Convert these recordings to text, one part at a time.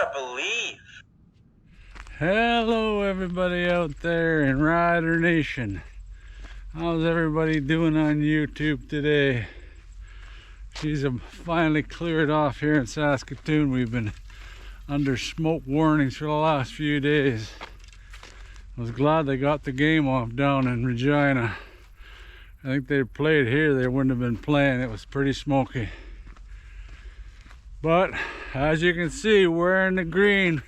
gotta believe. Hello everybody out there in Rider Nation. How's everybody doing on YouTube today? She's finally cleared off here in Saskatchewan. We've been under smoke warnings for the last few days. I was glad they got the game off down in Regina. I think they played here, they wouldn't have been playing. It was pretty smoky. But as you can see, we're in the green.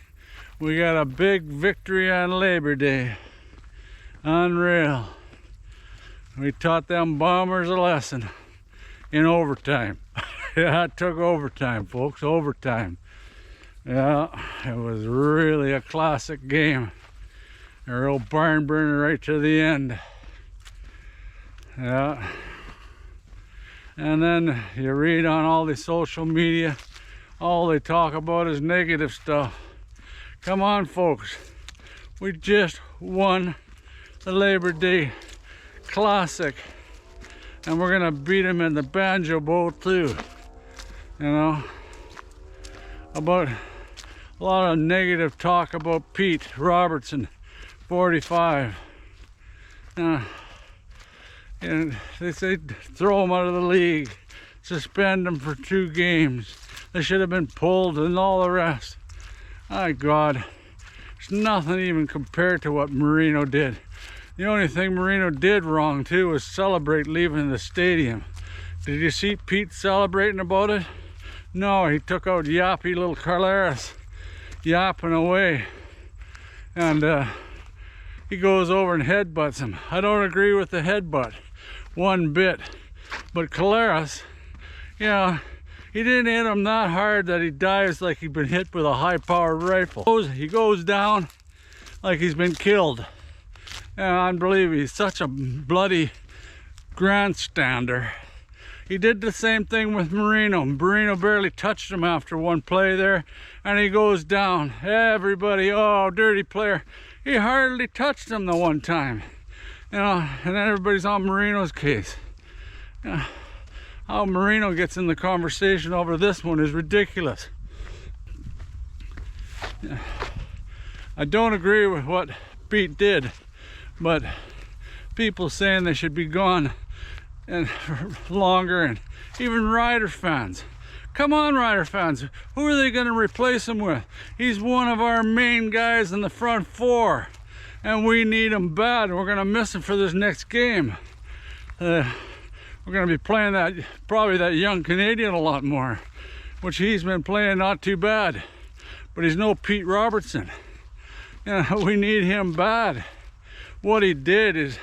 We got a big victory on Labor Day. Unreal. We taught them Bombers a lesson in overtime. Yeah, it took overtime, folks, overtime. Yeah, it was really a classic game. A real barn burner right to the end. Yeah. And then you read on all the social media, all they talk about is negative stuff. Come on, folks. We just won the Labor Day Classic. And we're gonna beat them in the Banjo Bowl too. You know, about a lot of negative talk about Pete Robertson, 45. And they say throw him out of the league, suspend him for 2 games. They should have been pulled and all the rest. My God, it's nothing even compared to what Marino did. The only thing Marino did wrong too was celebrate leaving the stadium. Did you see Pete celebrating about it? No, he took out yappy little Carleras, yapping away. And he goes over and headbutts him. I don't agree with the headbutt one bit. But Carleras, you know, he didn't hit him that hard that he dies like he'd been hit with a high-powered rifle. He goes down like he's been killed. And unbelievable, he's such a bloody grandstander. He did the same thing with Marino. Marino barely touched him after one play there, and he goes down. Everybody, oh, dirty player. He hardly touched him the one time. You know, and then everybody's on Marino's case. You know, how Marino gets in the conversation over this one is ridiculous. Yeah. I don't agree with what Pete did, but people saying they should be gone and longer, and even Rider fans. Come on, Rider fans, who are they going to replace him with? He's one of our main guys in the front 4, and we need him bad. We're going to miss him for this next game. We're going to be playing that, probably that young Canadian a lot more, which he's been playing not too bad, but he's no Pete Robertson. You know, we need him bad. What he did is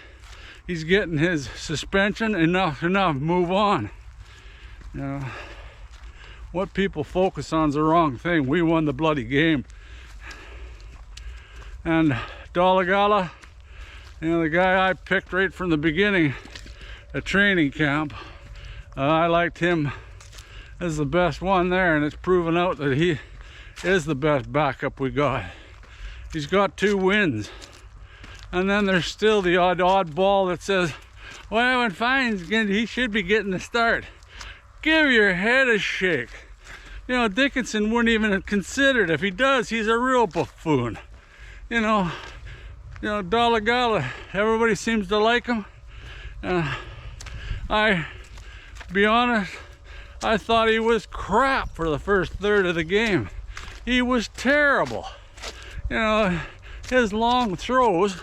he's getting his suspension, enough, move on. You know, what people focus on is the wrong thing. We won the bloody game. And Dalagala, you know, the guy I picked right from the beginning at training camp, I liked him as the best one there, and it's proven out that he is the best backup we got. He's got 2 wins. And then there's still the odd ball that says, well, when Fine's he should be getting the start. Give your head a shake. You know, Dickinson wouldn't even have considered. If he does, he's a real buffoon. You know, Dalagala, everybody seems to like him. I, be honest, I thought he was crap for the first third of the game. He was terrible. You know, his long throws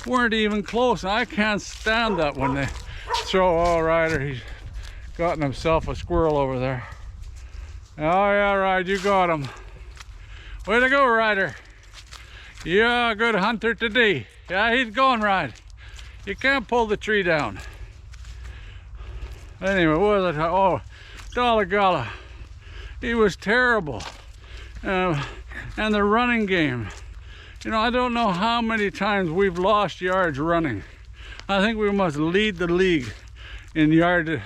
weren't even close. I can't stand that when they throw. Oh, Ryder, he's gotten himself a squirrel over there. Oh yeah, Ryder, you got him. Way to go, Ryder. You're a good hunter today. Yeah, he's going, Ryder. You can't pull the tree down. Anyway, what was it? Oh, Dalagala. He was terrible. And the running game. You know, I don't know how many times we've lost yards running. I think we must lead the league in yard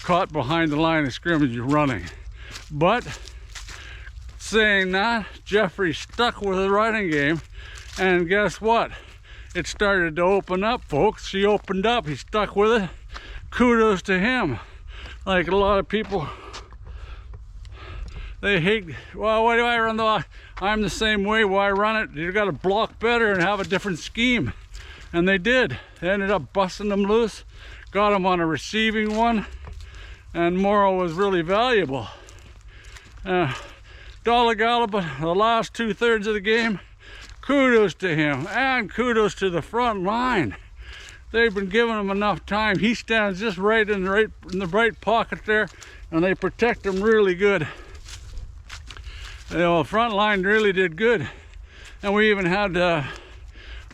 caught behind the line of scrimmage running. But saying that, Jeffrey stuck with the running game, and guess what? It started to open up, folks. He opened up, he stuck with it. Kudos to him. Like a lot of people They hate, well, why do I run the, I'm the same way, why run it? You got to block better and have a different scheme. And they did. They ended up busting them loose, got them on a receiving one, and Morrow was really valuable. Dolegala, but the last 2/3 of the game, kudos to him, and kudos to the front line. They've been giving him enough time. He stands just right in the right pocket there, and they protect him really good. You know, the front line really did good. And we even had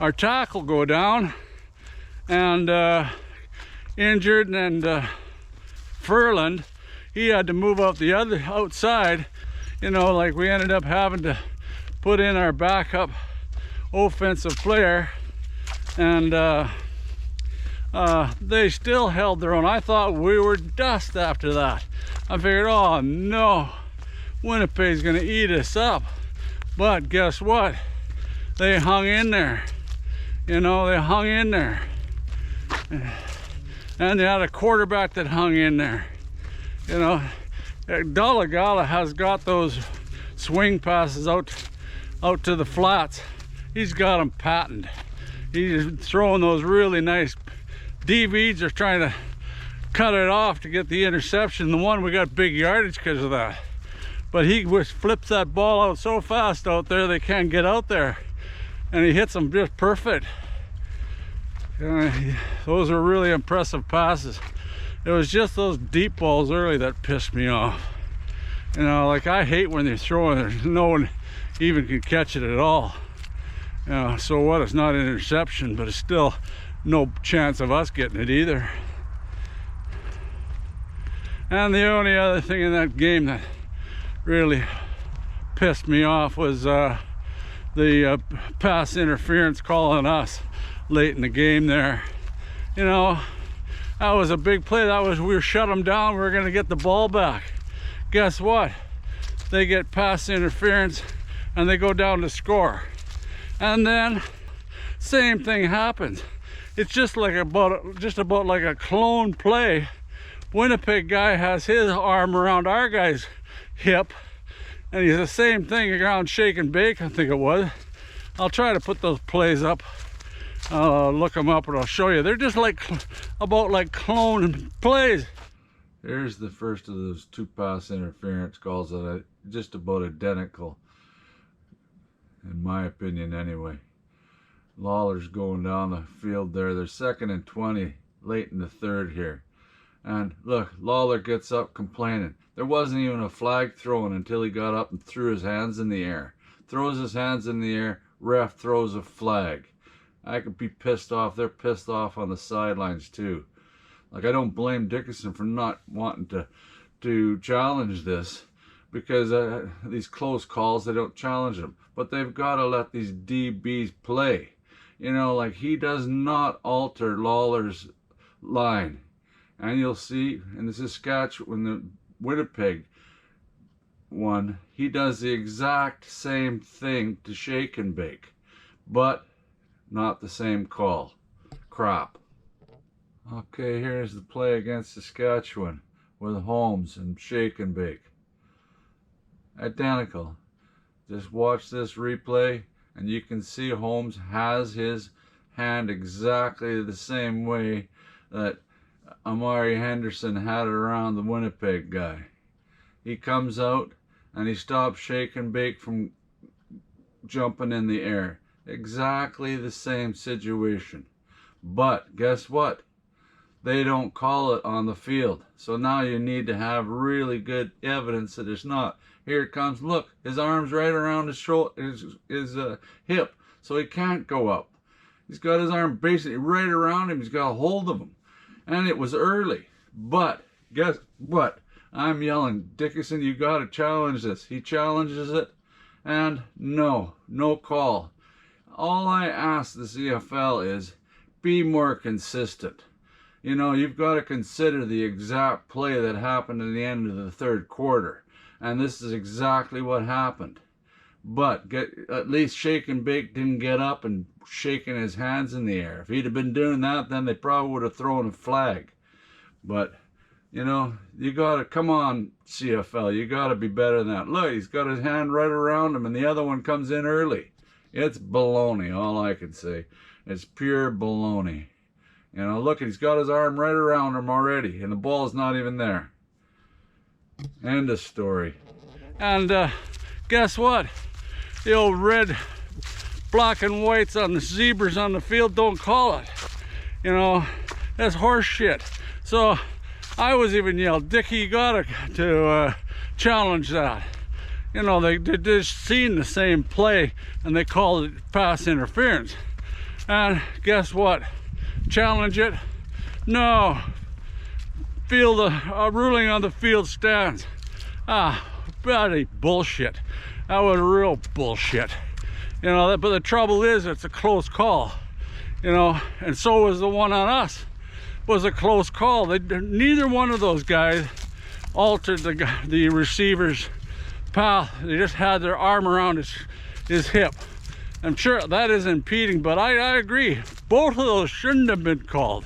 our tackle go down and injured, and Furland, he had to move out the other outside. You know, like we ended up having to put in our backup offensive player, and they still held their own. I thought we were dust after that. I figured, oh no, Winnipeg's gonna eat us up. But guess what? They hung in there. You know, they hung in there. And they had a quarterback that hung in there. You know, Dolegala has got those swing passes out to the flats. He's got them patented. He's throwing those really nice DBs. Are trying to cut it off to get the interception. The one, we got big yardage because of that. But he flips that ball out so fast out there, they can't get out there. And he hits them just perfect. Those are really impressive passes. It was just those deep balls early that pissed me off. You know, like I hate when they're throwing, there's no one even can catch it at all. You know, so what, it's not an interception, but it's still no chance of us getting it either. And the only other thing in that game that really pissed me off was the pass interference call on us late in the game there. You know, that was a big play. That was, we were shut them down. We were going to get the ball back. Guess what? They get pass interference and they go down to score. And then same thing happens. It's just like about like a clone play. Winnipeg guy has his arm around our guy's hip, and he's the same thing around shake and bake, I think it was. I'll try to put those plays up. Look them up and I'll show you. They're just like about like clone plays. Here's the first of those two pass interference calls that are just about identical, in my opinion anyway. Lawler's going down the field there. They're 2nd and 20 late in the third here. And look, Lawler gets up complaining. There wasn't even a flag thrown until he got up and threw his hands in the air. Throws his hands in the air, ref throws a flag. I could be pissed off. They're pissed off on the sidelines too. Like, I don't blame Dickinson for not wanting to challenge this, because these close calls, they don't challenge them. But they've got to let these DBs play. You know, like, he does not alter Lawler's line. And you'll see in the Saskatchewan, the Winnipeg one, he does the exact same thing to shake and bake, but not the same call. Crap. Okay, here's the play against Saskatchewan with Holmes and shake and bake. Identical. Just watch this replay and you can see Holmes has his hand exactly the same way that Amari Henderson had it around the Winnipeg guy. He comes out and he stops shake and bake from jumping in the air. Exactly the same situation. But guess what? They don't call it on the field. So now you need to have really good evidence that it's not. Here it comes. Look, his arm's right around his shoulder, his hip, so he can't go up. He's got his arm basically right around him. He's got a hold of him. And it was early. But guess what? I'm yelling, Dickinson, you got to challenge this. He challenges it, and no call. All I ask the CFL is be more consistent. You know, you've got to consider the exact play that happened in the end of the third quarter. And this is exactly what happened. But at least Shake and Bake didn't get up and shaking his hands in the air. If he'd have been doing that, then they probably would have thrown a flag. But You know, you gotta, come on, CFL, you gotta be better than that. Look, he's got his hand right around him, and the other one comes in early. It's baloney, all I can say. It's pure baloney. You know, look, he's got his arm right around him already, and the ball's not even there. End of story. And guess what? The old red, black and whites on the zebras on the field don't call it. You know, that's horse shit. So I was even yelled, Dickie, you gotta to challenge that. You know, they just seen the same play and they called it pass interference. And guess what? Challenge it? No. Field ruling on the field stands. Ah, bloody bullshit. That was real bullshit. You know, but the trouble is, it's a close call. You know, and so was the one on us. Was a close call. Neither one of those guys altered the receiver's path. They just had their arm around his hip. I'm sure that is impeding, but I agree. Both of those shouldn't have been called.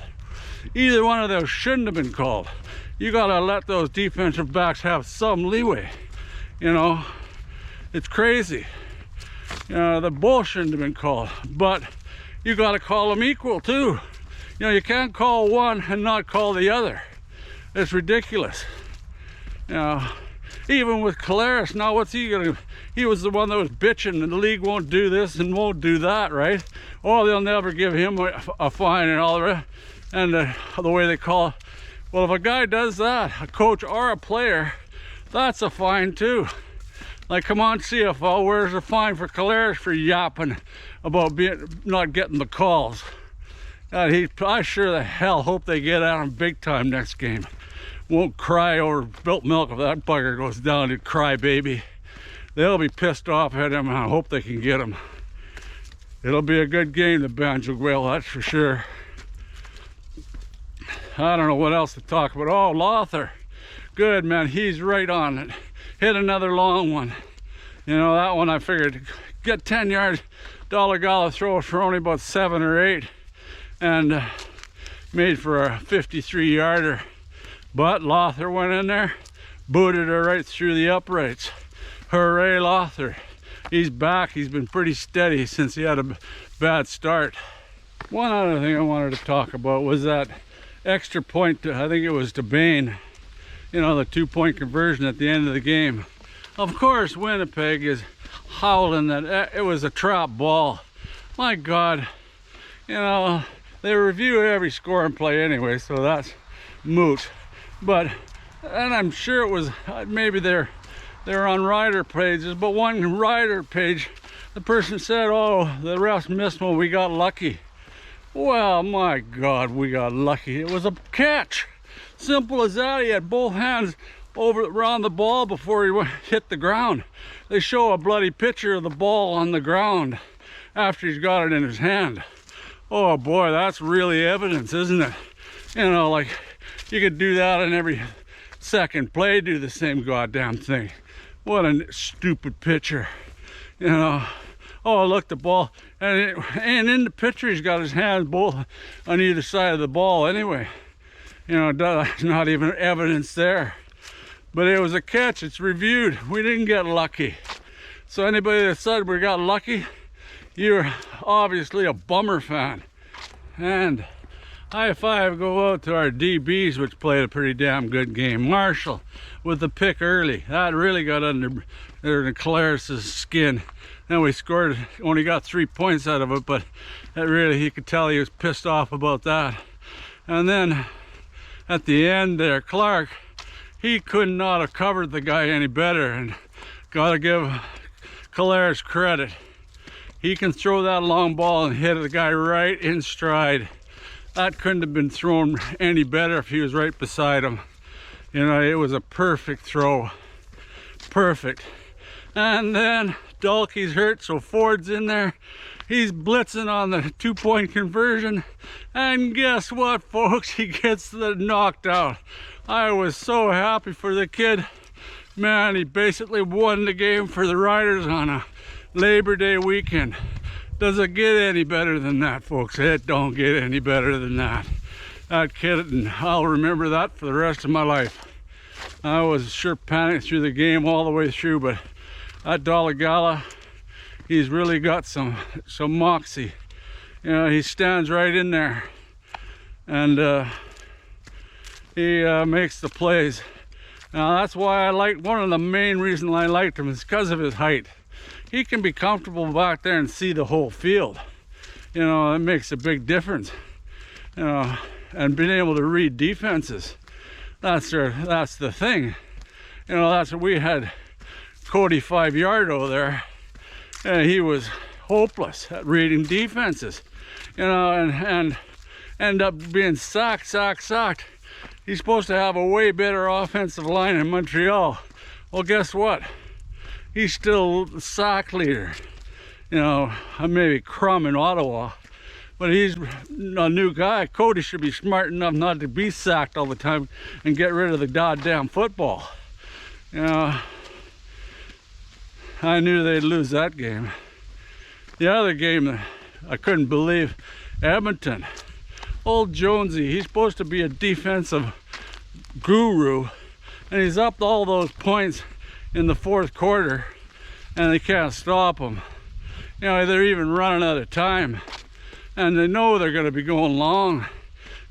Either one of those shouldn't have been called. You gotta let those defensive backs have some leeway. You know, it's crazy. You know, the both shouldn't have been called, but you gotta call them equal too. You know, you can't call one and not call the other. It's ridiculous. You know, even with Collaros, now what's he gonna, he was the one that was bitching and the league won't do this and won't do that, right? Oh, they'll never give him a fine and all the rest, and the way they call it. Well, if a guy does that, a coach or a player, that's a fine too. Like, come on, CFO, where's the fine for Collaros for yapping about not getting the calls? God, I sure the hell hope they get at him big time next game. Won't cry over spilt milk if that bugger goes down and cry baby. They'll be pissed off at him, and I hope they can get him. It'll be a good game, the Banjo Bowl, that's for sure. I don't know what else to talk about. Oh, Lothar. Good, man, he's right on it. Hit another long one. You know, that one I figured, get 10 yards, Dolegala throw for only about 7 or 8. And made for a 53-yarder. But Lothar went in there, booted her right through the uprights. Hooray, Lothar. He's back. He's been pretty steady since he had a bad start. One other thing I wanted to talk about was that extra point, I think it was to Bain, you know, the 2-point conversion at the end of the game. Of course, Winnipeg is howling that it was a trap ball. My God, you know, they review every score and play anyway, so that's moot. But, and I'm sure it was, maybe they're on rider pages, but one rider page, the person said, oh, the refs missed one, we got lucky. Well, my God, we got lucky. It was a catch. Simple as that. He had both hands around the ball before he hit the ground. They show a bloody picture of the ball on the ground after he's got it in his hand. Oh boy, that's really evidence, isn't it? You know, like, you could do that in every second play, do the same goddamn thing. What a stupid picture, you know. Oh, look, the ball, and in the picture, he's got his hands both on either side of the ball anyway. You know, there's not even evidence there. But it was a catch, it's reviewed. We didn't get lucky. So anybody that said we got lucky, you're obviously a bummer fan. And high five go out to our DBs, which played a pretty damn good game. Marshall with the pick early. That really got under Collaros' skin. Then we scored, only got 3 points out of it, but that really, you could tell he was pissed off about that. And then at the end there, Clark, he could not have covered the guy any better, and gotta give Collaros credit. He can throw that long ball and hit the guy right in stride. That couldn't have been thrown any better if he was right beside him. You know, it was a perfect throw. Perfect. And then Dalkey's hurt, so Ford's in there. He's blitzing on the 2-point conversion. And guess what, folks? He gets the knocked out. I was so happy for the kid. Man, he basically won the game for the Riders on a Labor Day weekend. Does it get any better than that, folks? It don't get any better than that. that kid, and I'll remember that for the rest of my life. I was sure panicked through the game all the way through, but that Dolegala, he's really got some moxie. You know, he stands right in there, and he makes the plays. Now that's why I like, one of the main reasons I liked him is because of his height. He can be comfortable back there and see the whole field. You know, it makes a big difference. You know, and being able to read defenses, that's the thing. You know, that's what we had Cody 5-Yardo there, and he was hopeless at reading defenses. You know, and end up being sacked. He's supposed to have a way better offensive line in Montreal. Well, guess what? He's still the sack leader. You know, maybe Crum in Ottawa, but he's a new guy. Cody should be smart enough not to be sacked all the time and get rid of the goddamn football. You know, I knew they'd lose that game. The other game that I couldn't believe, Edmonton. Old Jonesy, he's supposed to be a defensive guru, and he's up all those points in the fourth quarter, and they can't stop him. You know, they're even running out of time, and they know they're going to be going long.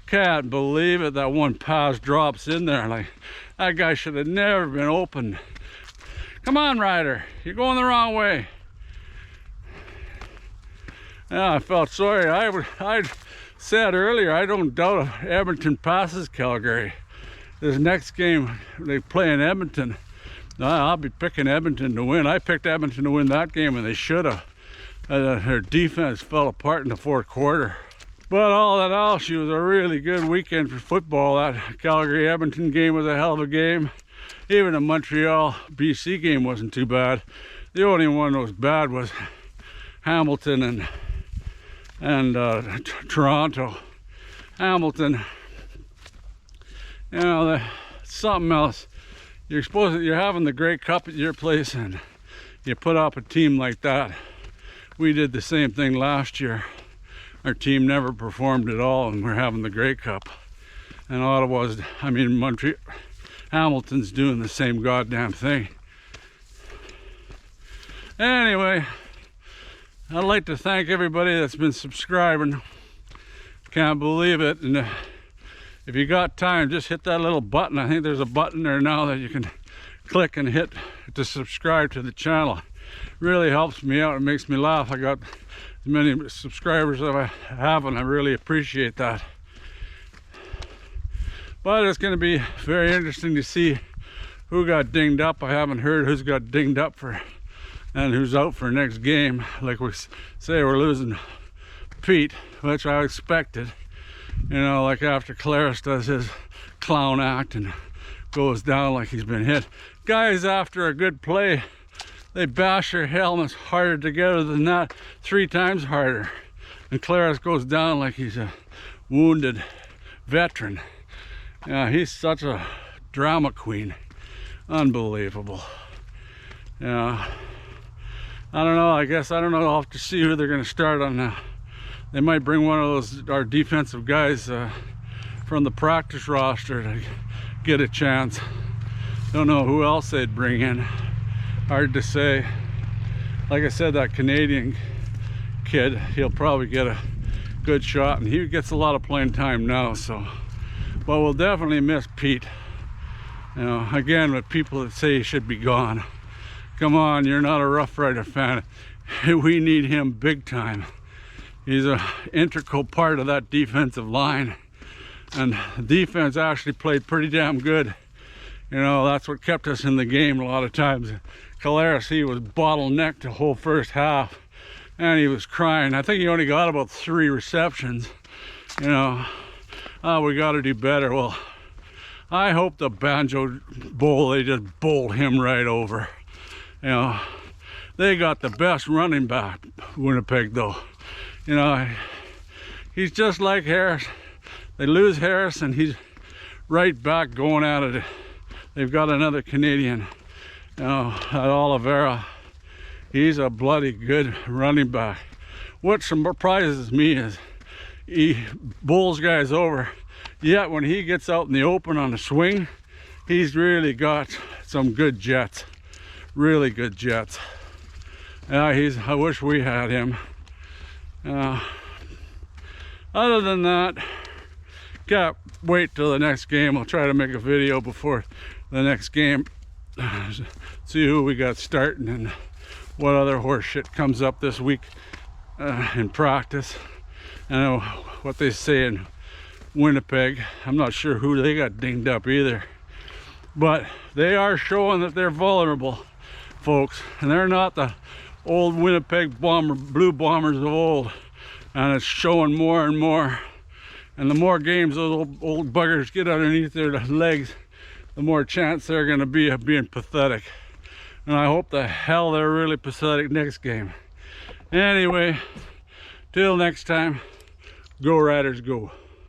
Can't believe it, that one pass drops in there. Like, that guy should have never been open. Come on, Ryder, you're going the wrong way. Yeah, I felt sorry. I said earlier, I don't doubt if Edmonton passes Calgary. This next game, they play in Edmonton. I'll be picking Edmonton to win. I picked Edmonton to win that game, and they should have. Their defense fell apart in the fourth quarter. But all in all, she was a really good weekend for football. That Calgary-Edmonton game was a hell of a game. Even the Montreal-BC game wasn't too bad. The only one that was bad was Hamilton and Toronto. Hamilton, you know, something else. You're having the Grey Cup at your place, and you put up a team like that. We did the same thing last year. Our team never performed at all, and we're having the Grey Cup. And Hamilton's doing the same goddamn thing. Anyway, I'd like to thank everybody that's been subscribing. Can't believe it. And if you got time, just hit that little button. I think there's a button there now that you can click and hit to subscribe to the channel. Really helps me out. It makes me laugh. I got as many subscribers as I have, and I really appreciate that. But it's going to be very interesting to see who got dinged up. I haven't heard who's got dinged up for and who's out for next game. Like we say, we're losing Pete, which I expected. You know, like after Claris does his clown act and goes down like he's been hit. Guys, after a good play, they bash their helmets harder together than that, 3 times harder. And Claris goes down like he's a wounded veteran. Yeah, he's such a drama queen. Unbelievable. Yeah. I don't know, I don't know. I'll have to see who they're going to start on now. They might bring one of those, our defensive guys from the practice roster to get a chance. Don't know who else they'd bring in. Hard to say. Like I said, that Canadian kid, he'll probably get a good shot, and he gets a lot of playing time now, so. But we'll definitely miss Pete. You know, again, with people that say he should be gone. Come on, you're not a Roughrider fan. We need him big time. He's an integral part of that defensive line. And the defense actually played pretty damn good. You know, that's what kept us in the game a lot of times. Claris, he was bottlenecked the whole first half. And he was crying. I think he only got about 3 receptions. You know, oh, we got to do better. Well, I hope the Banjo Bowl, they just bowl him right over. You know, they got the best running back, Winnipeg, though. You know, he's just like Harris. They lose Harris, and he's right back going at it. They've got another Canadian, you know, at Oliveira. He's a bloody good running back. What surprises me is he bowls guys over. Yet when he gets out in the open on the swing, he's really got some good jets. Really good jets. I wish we had him. Other than that, can't wait till the next game. I'll try to make a video before the next game. See who we got starting and what other horse shit comes up this week in practice. I know what they say in Winnipeg. I'm not sure who they got dinged up either. But they are showing that they're vulnerable, folks. And they're not the old Winnipeg Blue Bombers of old. And it's showing more and more. And the more games those old buggers get underneath their legs, the more chance they're going to be of being pathetic. And I hope the hell they're really pathetic next game. Anyway, till next time, go Riders go.